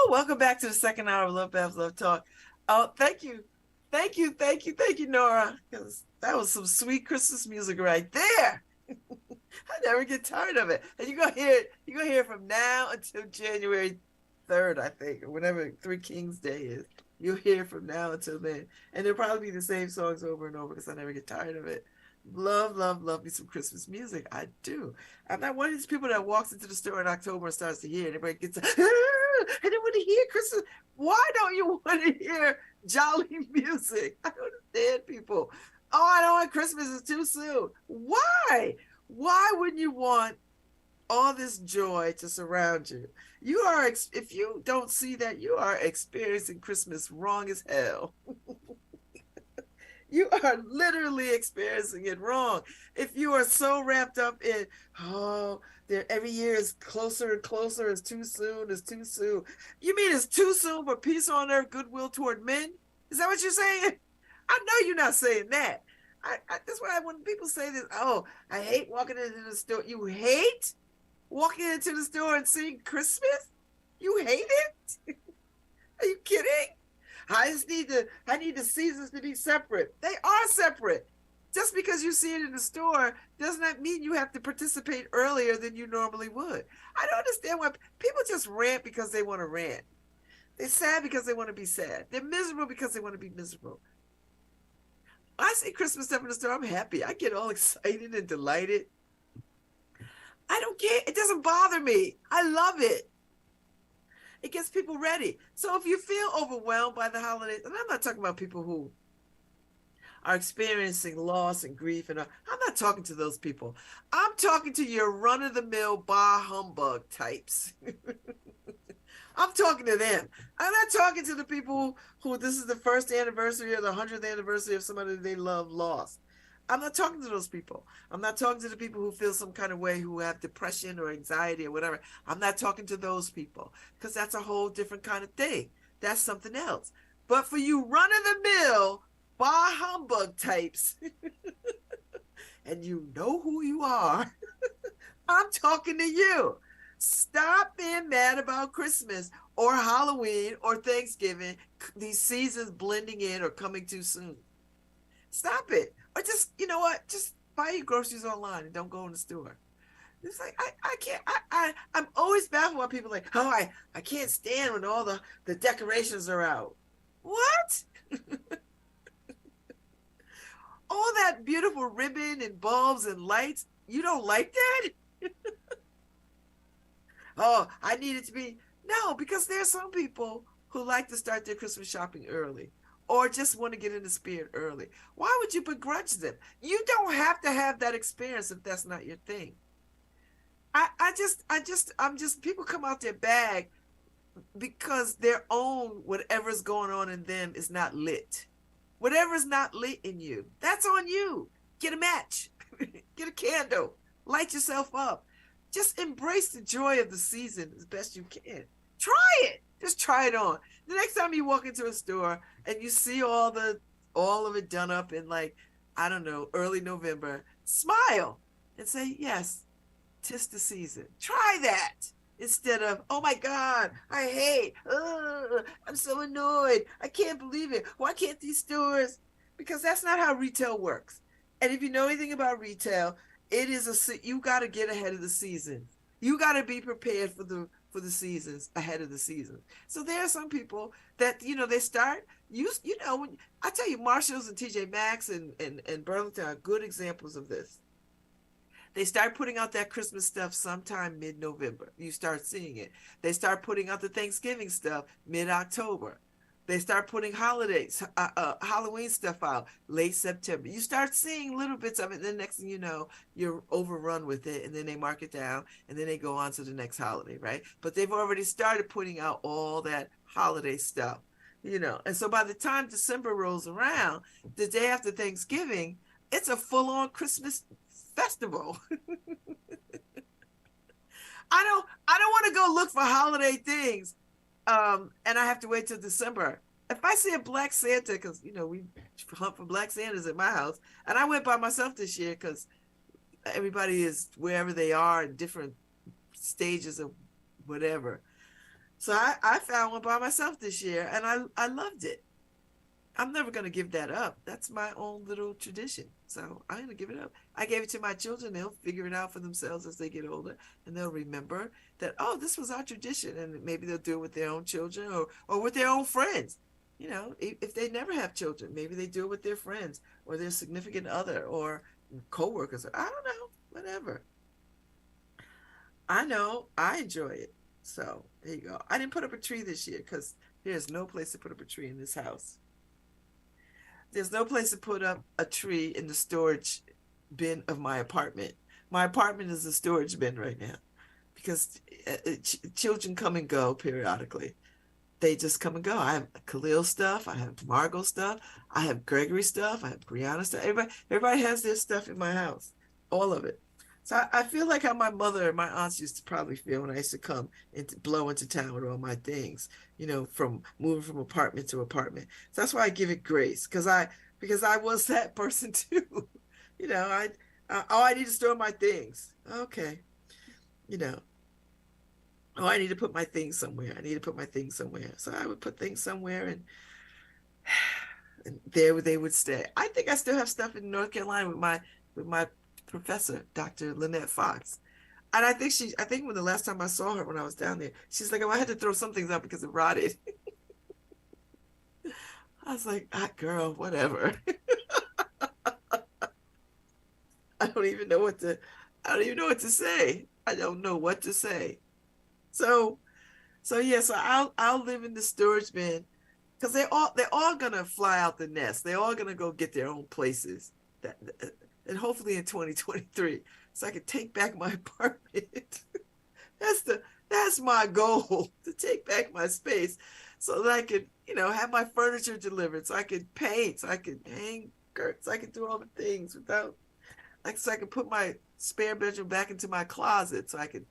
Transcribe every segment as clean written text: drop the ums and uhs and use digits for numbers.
Welcome back to the second hour of LoveBabz, Love Talk. Oh, thank you, Nora, because that was some sweet Christmas music right there. I never get tired of it, and you're gonna hear it from now until January 3rd, I think, or whenever Three Kings Day is. You'll hear it from now until then, and it'll probably be the same songs over and over because I never get tired of it. Love me some Christmas music. I do. I'm not one of these people that walks into the store in October and starts to hear it. Everybody gets, I don't want to hear Christmas. Why don't you want to hear jolly music? I don't understand people. Oh, I don't want Christmas. It's too soon. Why? Why wouldn't you want all this joy to surround you? You are, if you don't see that, you are experiencing Christmas wrong as hell. You are literally experiencing it wrong. If you are so wrapped up in, every year is closer and closer, it's too soon, it's too soon. You mean it's too soon for peace on earth, goodwill toward men? Is that what you're saying? I know you're not saying that. That's why when people say this, I hate walking into the store. You hate walking into the store and seeing Christmas? You hate it? Are you kidding? I need the seasons to be separate. They are separate. Just because you see it in the store does not mean you have to participate earlier than you normally would. I don't understand why people just rant because they want to rant. They're sad because they want to be sad. They're miserable because they want to be miserable. When I see Christmas stuff in the store, I'm happy. I get all excited and delighted. I don't care. It doesn't bother me. I love it. It gets people ready. So if you feel overwhelmed by the holidays, and I'm not talking about people who are experiencing loss and grief, and I'm not talking to those people. I'm talking to your run-of-the-mill bah humbug types. I'm talking to them. I'm not talking to the people who this is the first anniversary or the 100th anniversary of somebody they love lost. I'm not talking to those people. I'm not talking to the people who feel some kind of way, who have depression or anxiety or whatever. I'm not talking to those people because that's a whole different kind of thing. That's something else. But for you run-of-the-mill, bah humbug types, and you know who you are, I'm talking to you. Stop being mad about Christmas or Halloween or Thanksgiving, these seasons blending in or coming too soon. Stop it. Or just, you know what? Just buy your groceries online and don't go in the store. It's like, I can't, I'm always baffled by people like, I can't stand when all the decorations are out. What? All that beautiful ribbon and bulbs and lights, you don't like that? I need it to be. No, because there's some people who like to start their Christmas shopping early, or just want to get in the spirit early. Why would you begrudge them? You don't have to have that experience if that's not your thing. People come out their bag because their own, whatever's going on in them is not lit. Whatever's not lit in you, that's on you. Get a match, get a candle, light yourself up. Just embrace the joy of the season as best you can. Try it. Just try it on. The next time you walk into a store and you see all of it done up in, like, I don't know, early November, smile and say, yes, 'tis the season. Try that instead of, oh my God, I hate, I'm so annoyed. I can't believe it. Why can't these stores? Because that's not how retail works. And if you know anything about retail, it is you got to get ahead of the season. You got to be prepared for the seasons, ahead of the season. So there are some people that, they start, when I tell you, Marshalls and TJ Maxx and Burlington are good examples of this. They start putting out that Christmas stuff sometime mid-November. You start seeing it. They start putting out the Thanksgiving stuff mid-October. They start putting holidays, Halloween stuff out late September. You start seeing little bits of it. And then next thing you know, you're overrun with it. And then they mark it down. And then they go on to the next holiday, right? But they've already started putting out all that holiday stuff. And so by the time December rolls around, the day after Thanksgiving, it's a full-on Christmas festival. I don't want to go look for holiday things, and I have to wait till December. If I see a black Santa, because we hunt for black Santas at my house, and I went by myself this year because everybody is wherever they are in different stages of whatever. So I found one by myself this year, and I loved it. I'm never going to give that up. That's my own little tradition. So I'm going to give it up. I gave it to my children. They'll figure it out for themselves as they get older, and they'll remember that, oh, this was our tradition. And maybe they'll do it with their own children or with their own friends. If they never have children, maybe they do it with their friends or their significant other or coworkers. I don't know, whatever. I know I enjoy it. So there you go. I didn't put up a tree this year because there's no place to put up a tree in this house. There's no place to put up a tree in the storage bin of my apartment. My apartment is a storage bin right now because children come and go periodically. They just come and go. I have Khalil stuff. I have Margot stuff. I have Gregory stuff. I have Brianna stuff. Everybody has their stuff in my house, all of it. So I feel like how my mother and my aunts used to probably feel when I used to come and blow into town with all my things, from moving from apartment to apartment. So that's why I give it grace, because I was that person too. I need to store my things. Okay. Oh, I need to put my things somewhere. I need to put my things somewhere. So I would put things somewhere, and there they would stay. I think I still have stuff in North Carolina with my professor, Dr. Lynette Fox. And I think when the last time I saw her when I was down there, she's like, oh, I had to throw some things out because it rotted. I was like, girl, whatever. I don't even know what to say. I don't know what to say. So I'll live in the storage bin because they're all gonna fly out the nest. They're all gonna go get their own places. And hopefully in 2023, so I can take back my apartment. That's my goal, to take back my space so that I could, have my furniture delivered, so I could paint, so I could hang curtains, so I could do all the things so I could put my spare bedroom back into my closet, so I could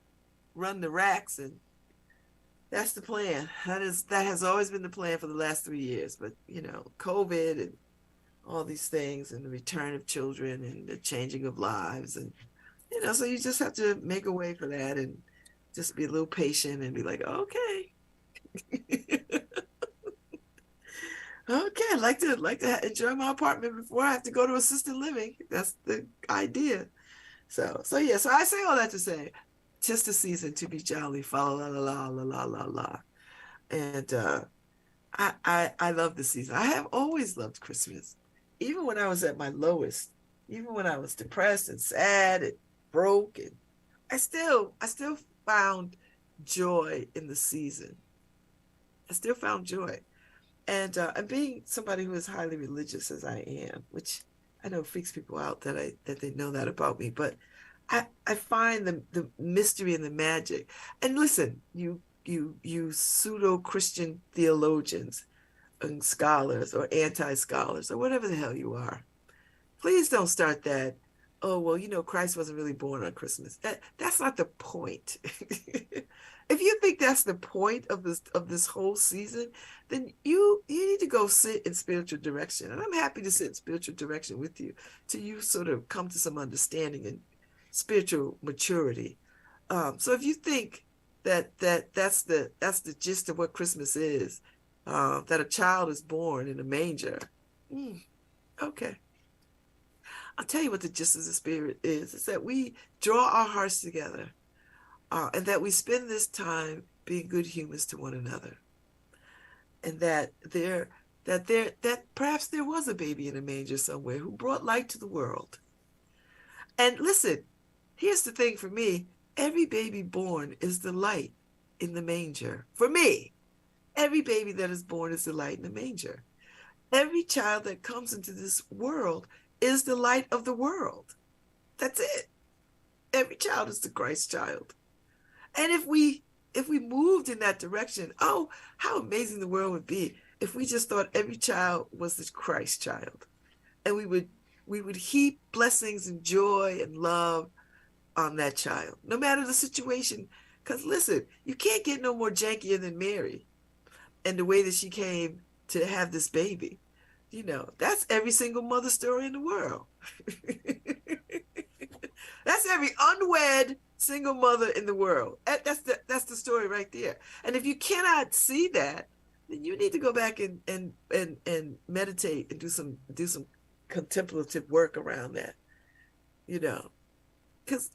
run the racks, and that's the plan. That has always been the plan for the last 3 years. But COVID and all these things, and the return of children, and the changing of lives, and so you just have to make a way for that, and just be a little patient, and be like, okay. Okay, I like to enjoy my apartment before I have to go to assisted living. That's the idea. So I say all that to say, 'tis the season to be jolly, fa la la la la la la la. And I love the season. I have always loved Christmas, even when I was at my lowest, even when I was depressed and sad and broke, and I still found joy in the season. I still found joy. And being somebody who is highly religious as I am, which I know freaks people out that they know that about me, but I find the mystery and the magic. And listen, you pseudo-Christian theologians and scholars or anti-scholars or whatever the hell you are, please don't start that. Oh, well, Christ wasn't really born on Christmas. That's not the point. If you think that's the point of this whole season, then you need to go sit in spiritual direction. And I'm happy to sit in spiritual direction with you till you sort of come to some understanding and spiritual maturity. So if you think that's the gist of what Christmas is, that a child is born in a manger, okay. I'll tell you what the gist of the spirit is. It's that we draw our hearts together, and that we spend this time being good humans to one another. And that perhaps there was a baby in a manger somewhere who brought light to the world. And listen, here's the thing for me. Every baby born is the light in the manger. For me, every baby that is born is the light in the manger. Every child that comes into this world is the light of the world. That's it. Every child is the Christ child. And if we moved in that direction, oh, how amazing the world would be if we just thought every child was the Christ child, and we would heap blessings and joy and love on that child, no matter the situation. Because listen, you can't get no more jankier than Mary and the way that she came to have this baby. That's every single mother story in the world. That's every unwed single mother in the world. That's the story right there. And if you cannot see that, then you need to go back and meditate and do some contemplative work around that. Because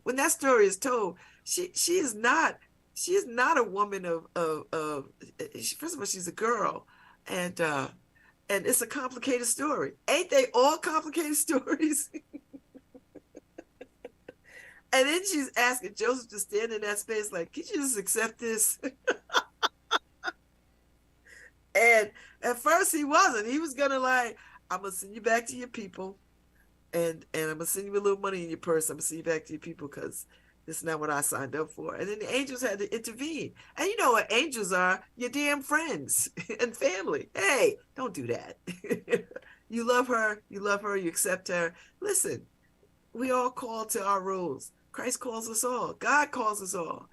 when that story is told, she is not a woman of first of all, she's a girl, and it's a complicated story. Ain't they all complicated stories? And then she's asking Joseph to stand in that space like, can you just accept this? And at first he wasn't. He was gonna like, I'm gonna send you back to your people, and I'm gonna send you a little money in your purse. I'm gonna send you back to your people because this is not what I signed up for. And then the angels had to intervene. And you know what angels are? Your damn friends and family. Hey, don't do that. You love her, you accept her. Listen, we all call to our roles. Christ calls us all. God calls us all.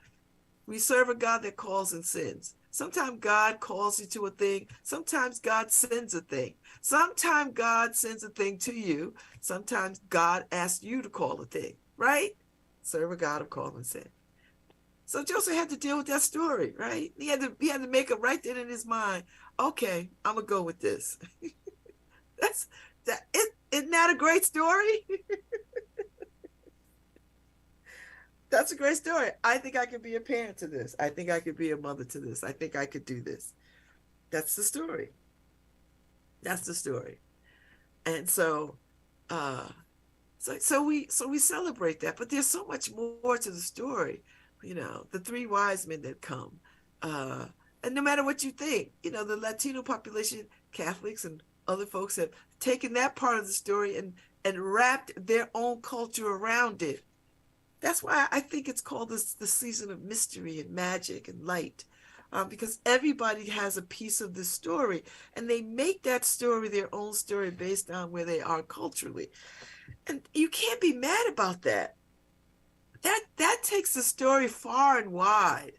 We serve a God that calls and sends. Sometimes God calls you to a thing. Sometimes God sends a thing. Sometimes God sends a thing to you. Sometimes God asks you to call a thing, right? Serve a God of call and send. So Joseph had to deal with that story, right? He had to make it right then in his mind. Okay, I'm gonna go with this. Isn't that a great story? That's a great story. I think I could be a parent to this. I think I could be a mother to this. I think I could do this. That's the story. That's the story. And so we celebrate that, but there's so much more to the story. The three wise men that come. And no matter what you think, the Latino population, Catholics and other folks have taken that part of the story and wrapped their own culture around it. That's why I think it's called the season of mystery and magic and light, because everybody has a piece of the story, and they make that story their own story based on where they are culturally. And you can't be mad about that. That takes the story far and wide,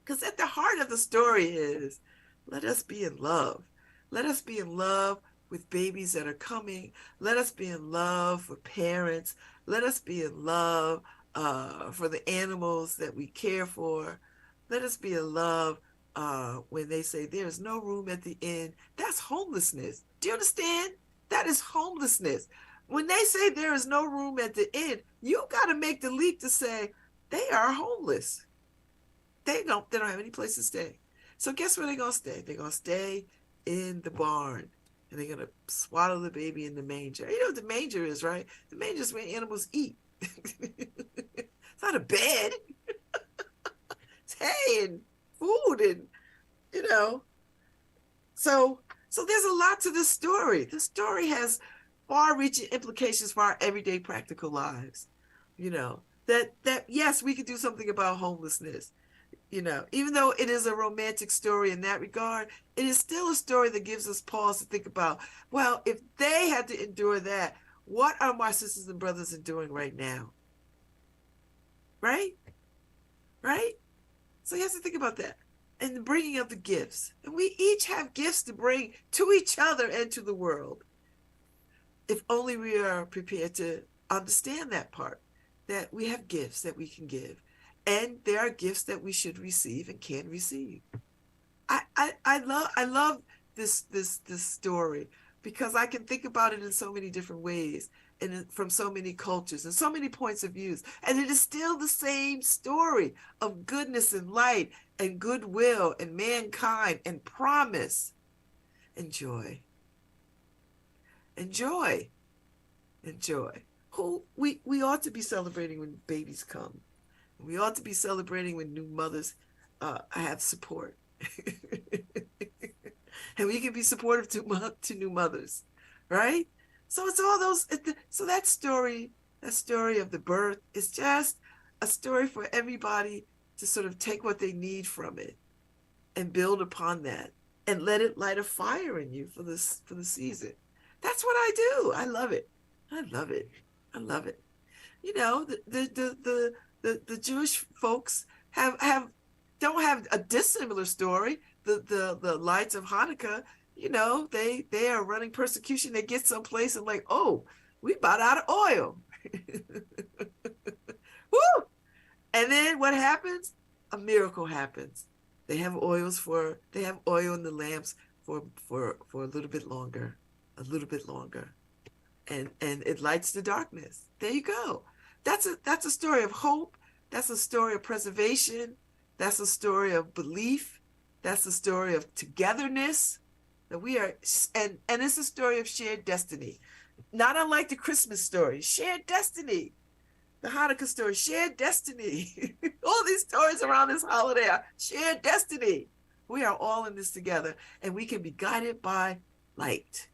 because at the heart of the story is, let us be in love. Let us be in love with babies that are coming. Let us be in love for parents. Let us be in love for the animals that we care for. Let us be in love when they say there's no room at the inn. That's homelessness. Do you understand? That is homelessness. When they say there is no room at the inn, you got to make the leap to say they are homeless. They don't have any place to stay. So guess where they're going to stay? They're going to stay in the barn. And they're going to swaddle the baby in the manger. You know what the manger is, right? The manger is where animals eat. It's not a bed. It's hay and food and, So there's a lot to this story. The story has far-reaching implications for our everyday practical lives. That yes, we could do something about homelessness. Even though it is a romantic story in that regard, it is still a story that gives us pause to think about, well, if they had to endure that, what are my sisters and brothers enduring right now? Right? Right? So you have to think about that. And the bringing of the gifts. And we each have gifts to bring to each other and to the world. If only we are prepared to understand that part, that we have gifts that we can give. And there are gifts that we should receive and can receive. I love this story because I can think about it in so many different ways and from so many cultures and so many points of views. And it is still the same story of goodness and light and goodwill and mankind and promise and joy. And joy. And joy. We ought to be celebrating when babies come. We ought to be celebrating when new mothers have support. And we can be supportive to new mothers, right? So it's all those, so that story of the birth is just a story for everybody to sort of take what they need from it and build upon that and let it light a fire in you for the season. That's what I do. I love it. I love it. I love it. You know, the Jewish folks have don't have a dissimilar story. The lights of Hanukkah, you know, they are running persecution. They get someplace and like, oh, we about out of oil. Woo! And then what happens? A miracle happens. They have oil in the lamps for a little bit longer, a little bit longer. And it lights the darkness. There you go. That's a story of hope. That's a story of preservation. That's a story of belief. That's a story of togetherness. That we are, and it's a story of shared destiny. Not unlike the Christmas story, shared destiny. The Hanukkah story, shared destiny. All these stories around this holiday are shared destiny. We are all in this together, and we can be guided by light.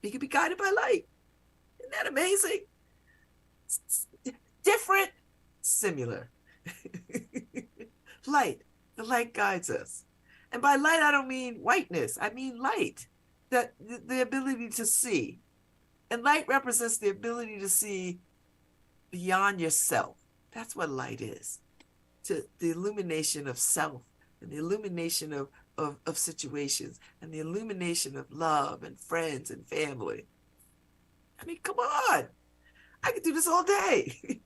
We can be guided by light. Isn't that amazing? Different, similar. Light. The light guides us. And by light, I don't mean whiteness. I mean light. That the ability to see. And light represents the ability to see beyond yourself. That's what light is. To the illumination of self and the illumination of situations and the illumination of love and friends and family. I mean, come on. I could do this all day.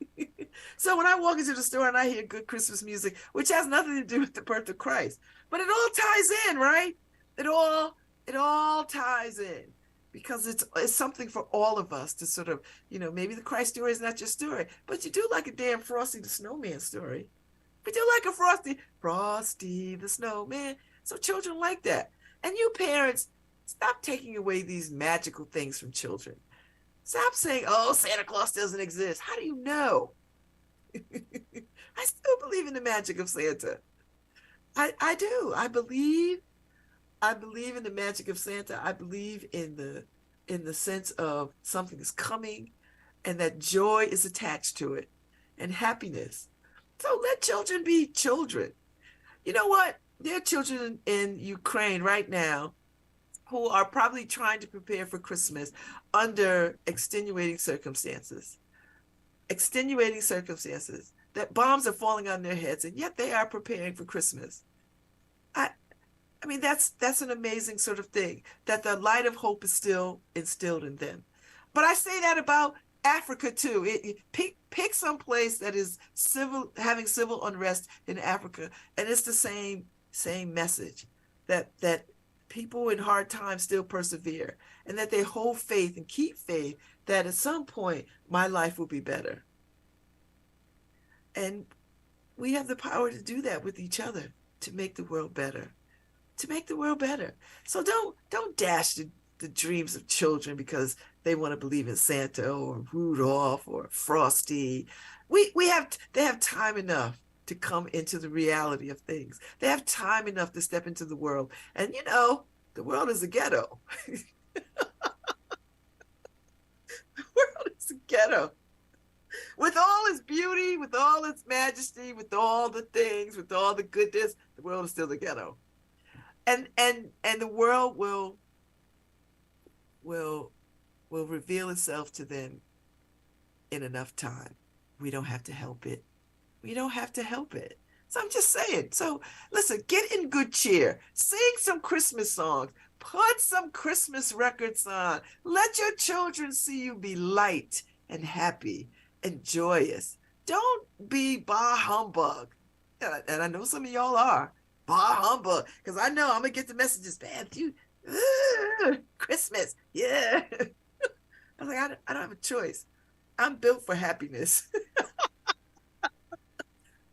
So when I walk into the store and I hear good Christmas music, which has nothing to do with the birth of Christ, but it all ties in, right? It all ties in. Because it's something for all of us to sort of, you know, maybe the Christ story is not your story, but you do like a damn Frosty the Snowman story. We do like a Frosty the Snowman. So children like that. And you parents, stop taking away these magical things from children. Stop saying, oh, Santa Claus doesn't exist. How do you know? I still believe in the magic of Santa. I do. I believe in the magic of Santa. I believe in the sense of something is coming and that joy is attached to it and happiness. So let children be children. You know what? There are children in Ukraine right now who are probably trying to prepare for Christmas under extenuating circumstances. Extenuating circumstances. That bombs are falling on their heads, and yet they are preparing for Christmas. I mean, that's an amazing sort of thing, that the light of hope is still instilled in them. But I say that about Africa too. Pick some place that is having civil unrest in Africa, and it's the same message, that people in hard times still persevere, and that they hold faith and keep faith that at some point my life will be better. And we have the power to do that with each other, to make the world better. To make the world better. So don't dash the dreams of children because they want to believe in Santa or Rudolph or Frosty. They have time enough to come into the reality of things. They have time enough to step into the world. And you know, the world is a ghetto. The world is a ghetto. With all its beauty, with all its majesty, with all the things, with all the goodness, the world is still a ghetto. And the world will reveal itself to them in enough time. We don't have to help it. We don't have to help it. So I'm just saying. So listen, get in good cheer. Sing some Christmas songs. Put some Christmas records on. Let your children see you be light and happy and joyous. Don't be bah humbug. And I know some of y'all are. Bah humbug, because I know I'm gonna get the messages, man. Dude, Christmas, yeah. I was like, I don't have a choice. I'm built for happiness.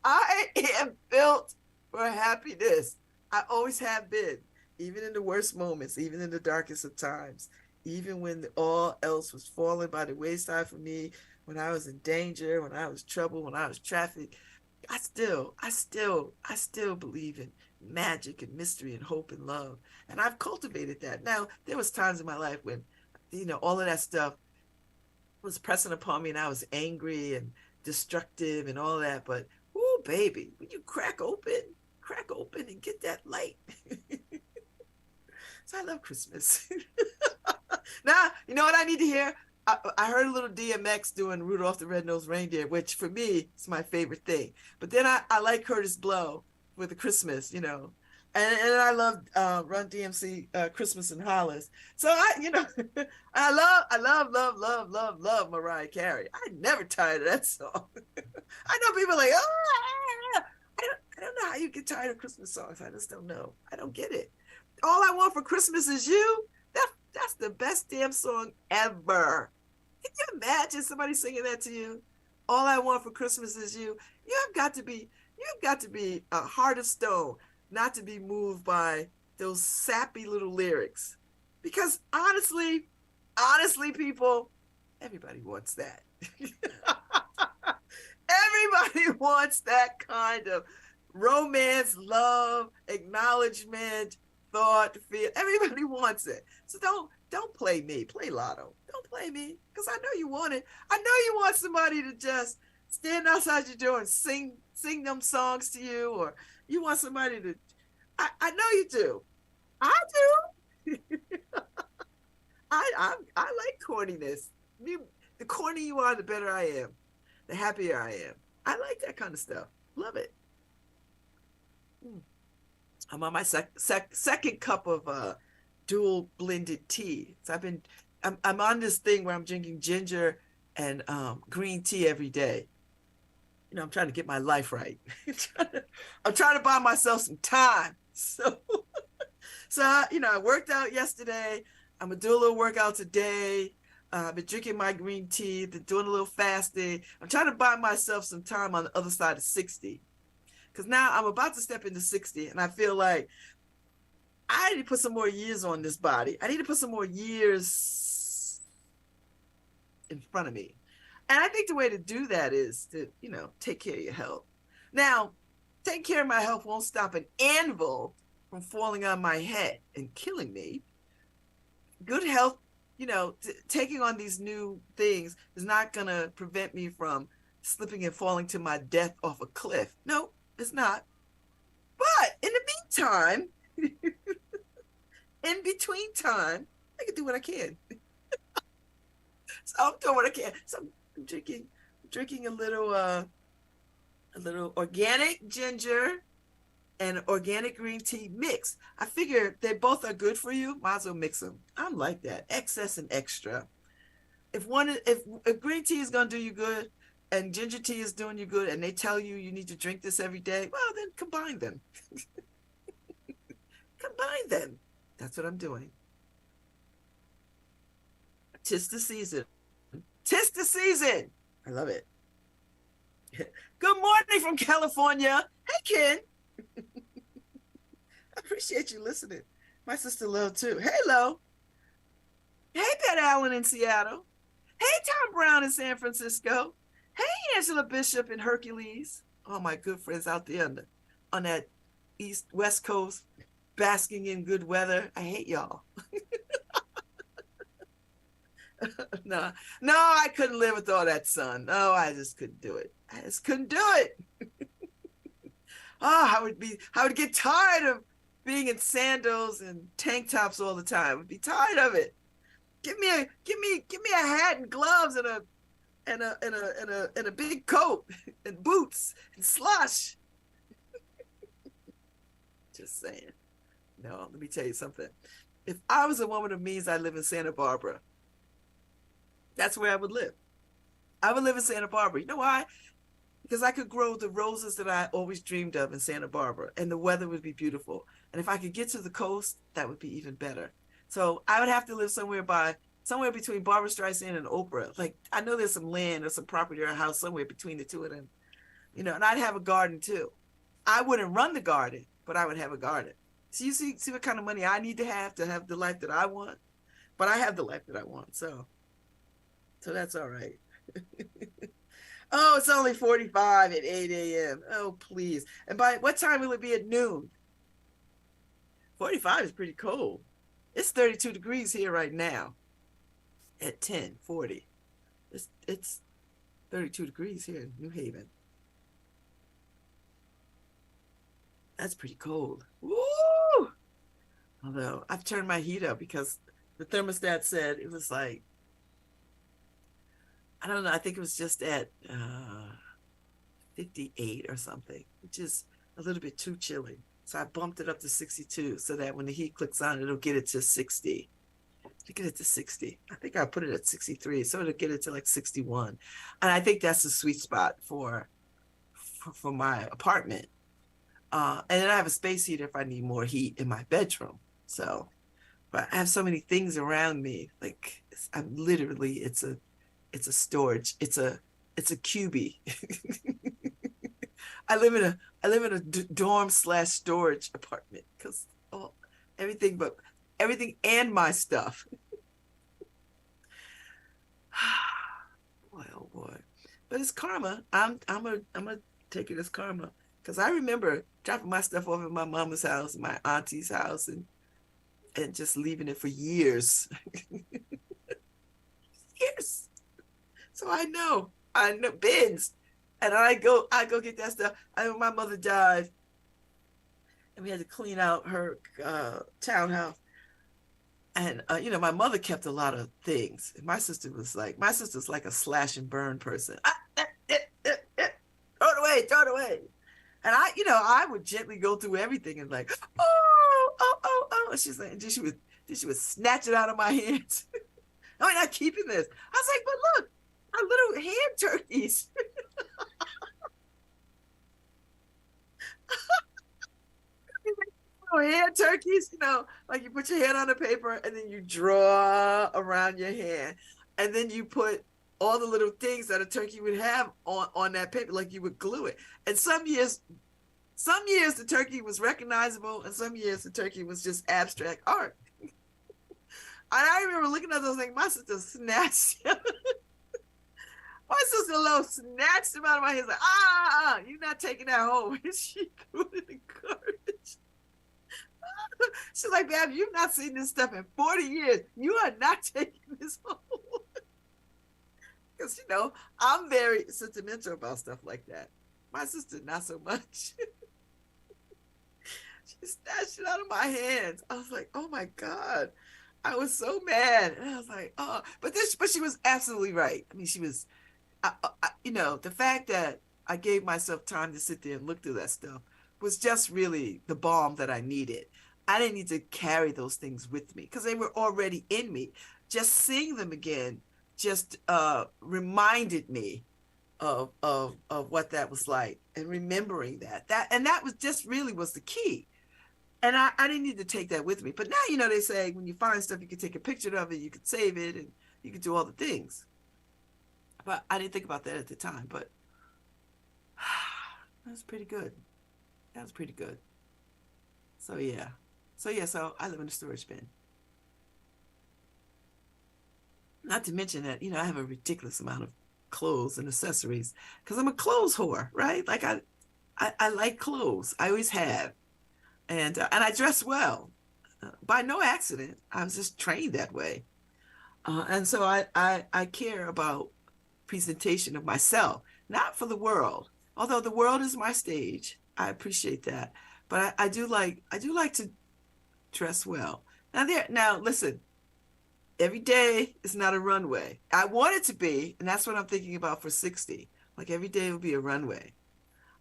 I am built for happiness. I always have been, even in the worst moments, even in the darkest of times, even when all else was falling by the wayside for me, when I was in danger, when I was troubled, when I was trafficked. I still believe in magic and mystery and hope and love. And I've cultivated that. Now, there was times in my life when, you know, all of that stuff was pressing upon me and I was angry and destructive and all that. But, ooh, baby, when you crack open and get that light, So I love Christmas. Now, you know what I need to hear? I heard a little DMX doing Rudolph the Red-Nosed Reindeer, which for me is my favorite thing. But then I like Curtis Blow with the Christmas, you know. And I love Run DMC Christmas in Hollis. So I love Mariah Carey. I never tired of that song. I know people are like, oh, I don't know how you get tired of Christmas songs. I just don't know. I don't get it. All I Want for Christmas Is You. That's the best damn song ever. Can you imagine somebody singing that to you? All I want for Christmas is you. You've got to be a heart of stone not to be moved by those sappy little lyrics. Because honestly, people, everybody wants that. Everybody wants that kind of romance, love, acknowledgement, thought, feel. Everybody wants it. So don't play me. Play Lotto. Don't play me, because I know you want it. I know you want somebody to just stand outside your door and sing them songs to you, or you want somebody to. I know you do. I do. I like corniness. The corny you are, the better I am. The happier I am. I like that kind of stuff. Love it. I'm on my second cup of dual blended tea. So I'm on this thing where I'm drinking ginger and green tea every day. You know, I'm trying to get my life right. I'm trying to buy myself some time. So I worked out yesterday. I'm gonna do a little workout today. I've been drinking my green tea, been doing a little fasting. I'm trying to buy myself some time on the other side of 60. Because now I'm about to step into 60, and I feel like I need to put some more years on this body. I need to put some more years in front of me. And I think the way to do that is to, take care of your health. Now, taking care of my health won't stop an anvil from falling on my head and killing me. Good health, taking on these new things is not going to prevent me from slipping and falling to my death off a cliff. No, it's not. But in the meantime, in between time, I can do what I can. So I'm doing what I can. So I'm drinking a little organic ginger and organic green tea mix. I figure they both are good for you. Might as well mix them. I'm like that. Excess and extra. If green tea is gonna do you good and ginger tea is doing you good, and they tell you you need to drink this every day, well, then combine them. Combine them. That's what I'm doing. 'Tis the season. 'Tis the season. I love it. Good morning from California. Hey, Ken. I appreciate you listening. My sister Lo too. Hey, Lo. Hey, Pat Allen in Seattle. Hey, Tom Brown in San Francisco. Hey, Angela Bishop in Hercules. All my good friends out there on that West Coast, basking in good weather. I hate y'all. No, I couldn't live with all that sun. No, I just couldn't do it. I just couldn't do it. I would get tired of being in sandals and tank tops all the time. I would be tired of it. Give me a hat and gloves and a big coat and boots and slush. Just saying. No, let me tell you something. If I was a woman of means, I'd live in Santa Barbara. That's where I would live. I would live in Santa Barbara. You know why? Because I could grow the roses that I always dreamed of in Santa Barbara, and the weather would be beautiful. And if I could get to the coast, that would be even better. So I would have to live somewhere between Barbra Streisand and Oprah. Like, I know there's some land or some property or a house somewhere between the two of them, and I'd have a garden too. I wouldn't run the garden, but I would have a garden. So you see what kind of money I need to have the life that I want. But I have the life that I want, so that's all right. Oh, it's only 45 at 8 a.m. Oh, please. And by what time will it be at noon? 45 is pretty cold. It's 32 degrees here right now at 10:40. It's 32 degrees here in New Haven. That's pretty cold. Woo! Although I've turned my heat up because the thermostat said it was like, I don't know, I think it was just at 58 or something, which is a little bit too chilly. So I bumped it up to 62 so that when the heat clicks on, it'll get it to 60. To get it to 60. I think I put it at 63, so it'll get it to like 61. And I think that's the sweet spot for my apartment. And then I have a space heater if I need more heat in my bedroom. So, but I have so many things around me. Like I'm literally, it's a storage. It's a cubie. I live in a dorm slash storage apartment because oh, everything but everything and my stuff. Boy, oh boy. But it's karma. I'm gonna take it as karma. Because I remember dropping my stuff off at my mama's house, my auntie's house, and just leaving it for years. Years. So I know bins. And I go get that stuff. My mother died and we had to clean out her townhouse. And you know, my mother kept a lot of things. And my sister's like a slash and burn person. Throw it away, throw it away. And I would gently go through everything and like, oh. And she's like, and she would snatch it out of my hands. No, I'm not keeping this. I was like, but look, our little hand turkeys. Hand turkeys, like you put your hand on the paper and then you draw around your hand. And then you put all the little things that a turkey would have on that paper, like you would glue it. And some years the turkey was recognizable, and some years the turkey was just abstract art. And I remember looking at those things, my sister snatched them. My sister Lo snatched them out of my hands, like, you're not taking that home. And she threw it in the garbage. She's like, Babz, you've not seen this stuff in 40 years. You are not taking this home. Because, I'm very sentimental about stuff like that. My sister, not so much. She snatched it out of my hands. I was like, oh my God. I was so mad. And I was like, oh, but she was absolutely right. I mean, she was, the fact that I gave myself time to sit there and look through that stuff was just really the balm that I needed. I didn't need to carry those things with me because they were already in me. Just seeing them again just reminded me of what that was like, and remembering that was just really was the key. And I didn't need to take that with me. But now, they say when you find stuff, you can take a picture of it, you can save it, and you can do all the things. But I didn't think about that at the time. But that was pretty good. That was pretty good. So yeah. So I live in a storage bin. Not to mention that, I have a ridiculous amount of clothes and accessories because I'm a clothes whore, right? Like I like clothes. I always have. And I dress well. By no accident. I was just trained that way. And so I care about presentation of myself, not for the world. Although the world is my stage. I appreciate that. But I do like to dress well. Now listen, every day is not a runway. I want it to be, and that's what I'm thinking about for 60. Like every day will be a runway.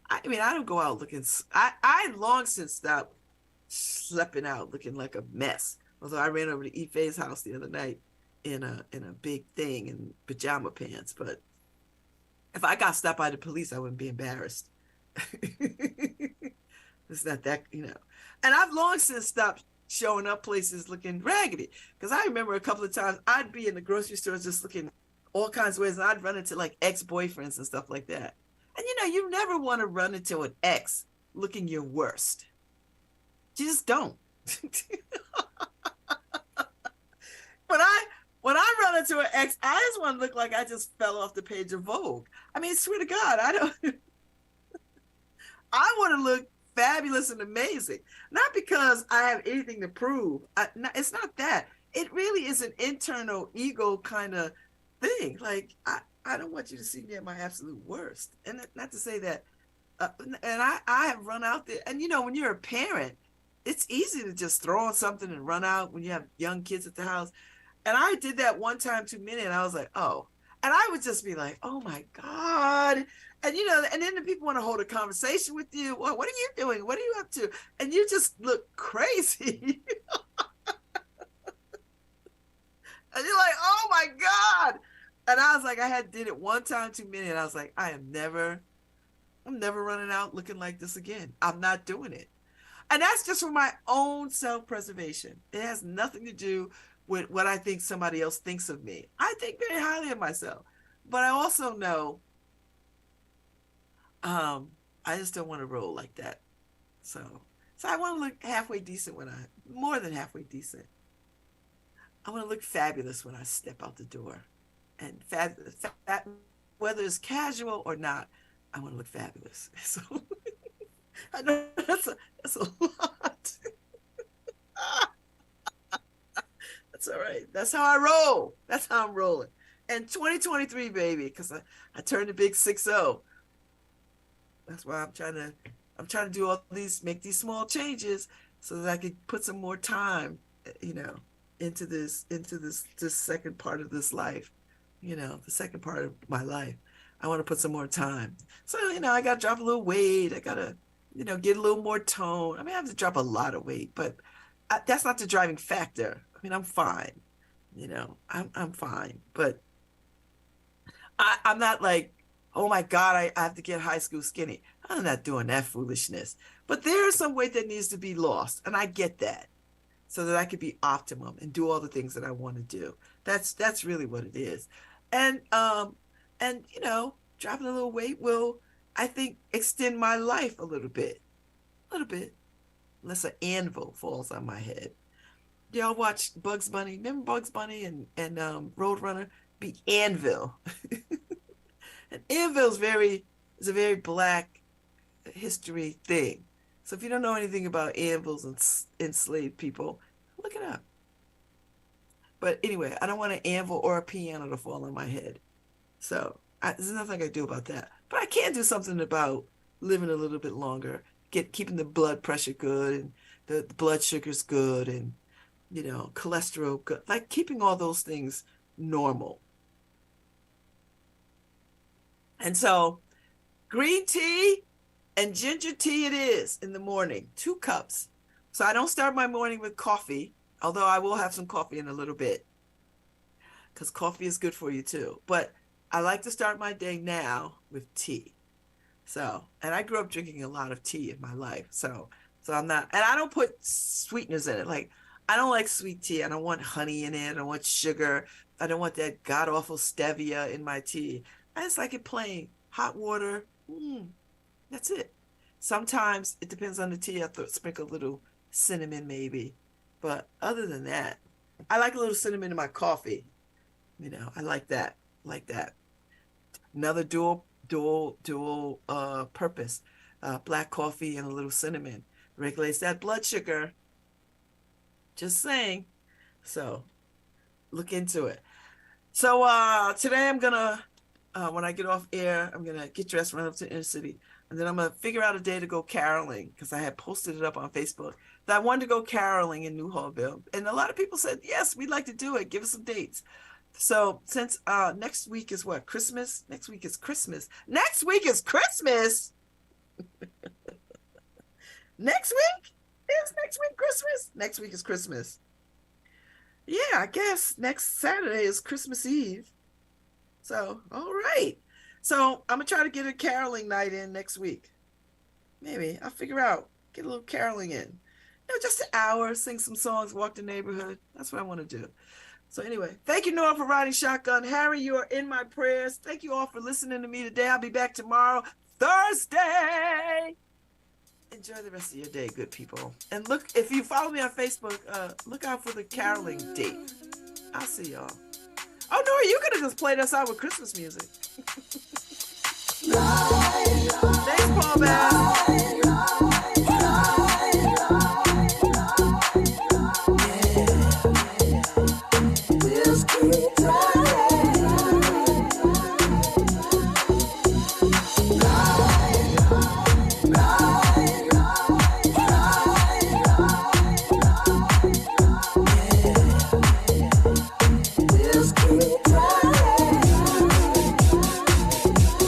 I mean, I don't go out looking, I long since stopped schlepping out looking like a mess. Although I ran over to Ife's house the other night in a big thing in pajama pants. But if I got stopped by the police, I wouldn't be embarrassed. It's not that, And I've long since stopped showing up places looking raggedy. Because I remember a couple of times I'd be in the grocery stores just looking all kinds of ways, and I'd run into like ex-boyfriends and stuff like that. And you never want to run into an ex looking your worst. You just don't. When I run into an ex, I just want to look like I just fell off the page of Vogue. I mean, swear to God, I want to look fabulous and amazing. Not because I have anything to prove. It's not that. It really is an internal ego kind of thing. Like, I don't want you to see me at my absolute worst. And not to say that, and I have run out there. And when you're a parent, it's easy to just throw on something and run out when you have young kids at the house. And I did that one time too many, and I was like, oh. And I would just be like, oh my God. And and then the people want to hold a conversation with you. Well, what are you doing? What are you up to? And you just look crazy. And you're like, oh my God. And I was like, did it one time too many. And I was like, I'm never running out looking like this again. I'm not doing it. And that's just for my own self-preservation. It has nothing to do with what I think somebody else thinks of me. I think very highly of myself. But I also know I just don't want to roll like that. So I want to look halfway decent more than halfway decent. I want to look fabulous when I step out the door. And whether it's casual or not, I want to look fabulous. So I know that's a lot. That's all right. That's how I roll. That's how I'm rolling. And 2023, baby, because I turned a big 6-0. That's why I'm trying to do all these, make these small changes so that I could put some more time, into this second part of this life, the second part of my life. I want to put some more time. So, I got to drop a little weight. I got to, get a little more tone. I mean, I have to drop a lot of weight, but that's not the driving factor. I mean, I'm fine. I'm fine. But I'm not like, oh my God, I have to get high school skinny. I'm not doing that foolishness. But there is some weight that needs to be lost. And I get that. So that I could be optimum and do all the things that I want to do. That's really what it is. And dropping a little weight will, I think, extend my life a little bit. Unless an anvil falls on my head. Y'all watch Bugs Bunny? Remember Bugs Bunny and Roadrunner? Be anvil. And anvil is a very Black history thing. So if you don't know anything about anvils and enslaved people, look it up. But anyway, I don't want an anvil or a piano to fall on my head. So there's nothing I can do about that. But I can do something about living a little bit longer, keeping the blood pressure good and the blood sugars good and, cholesterol good. Like keeping all those things normal. And so green tea and ginger tea it is in the morning, 2 cups. So I don't start my morning with coffee, although I will have some coffee in a little bit because coffee is good for you too. But I like to start my day now with tea. So, and I grew up drinking a lot of tea in my life. So I'm not, and I don't put sweeteners in it. Like, I don't like sweet tea. I don't want honey in it. I don't want sugar. I don't want that god-awful stevia in my tea. I just like it plain. Hot water. That's it. Sometimes it depends on the tea. I sprinkle a little cinnamon maybe. But other than that, I like a little cinnamon in my coffee. I like that. Another dual purpose. Black coffee and a little cinnamon. Regulates that blood sugar. Just saying. So look into it. So today I'm gonna when I get off air, I'm gonna get dressed, run up to the inner city, and then I'm gonna figure out a day to go caroling because I had posted it up on Facebook that I wanted to go caroling in New Hallville, and a lot of people said yes, we'd like to do it. Give us some dates. So since next week is what? Christmas? Next week is Christmas. Next week is Christmas. Next week? Is next week Christmas? Next week is Christmas. Yeah, I guess next Saturday is Christmas Eve. So, all right. So I'm going to try to get a caroling night in next week. Maybe. I'll figure out. Get a little caroling in. Just an hour, sing some songs, walk the neighborhood. That's what I want to do. So anyway, thank you, Noah, for riding shotgun. Harry, you are in my prayers. Thank you all for listening to me today. I'll be back tomorrow, Thursday. Enjoy the rest of your day, good people. And look, if you follow me on Facebook, look out for the caroling date. I'll see y'all. Oh, no, you could have just played us out with Christmas music. Thanks, Paul Babz. it right.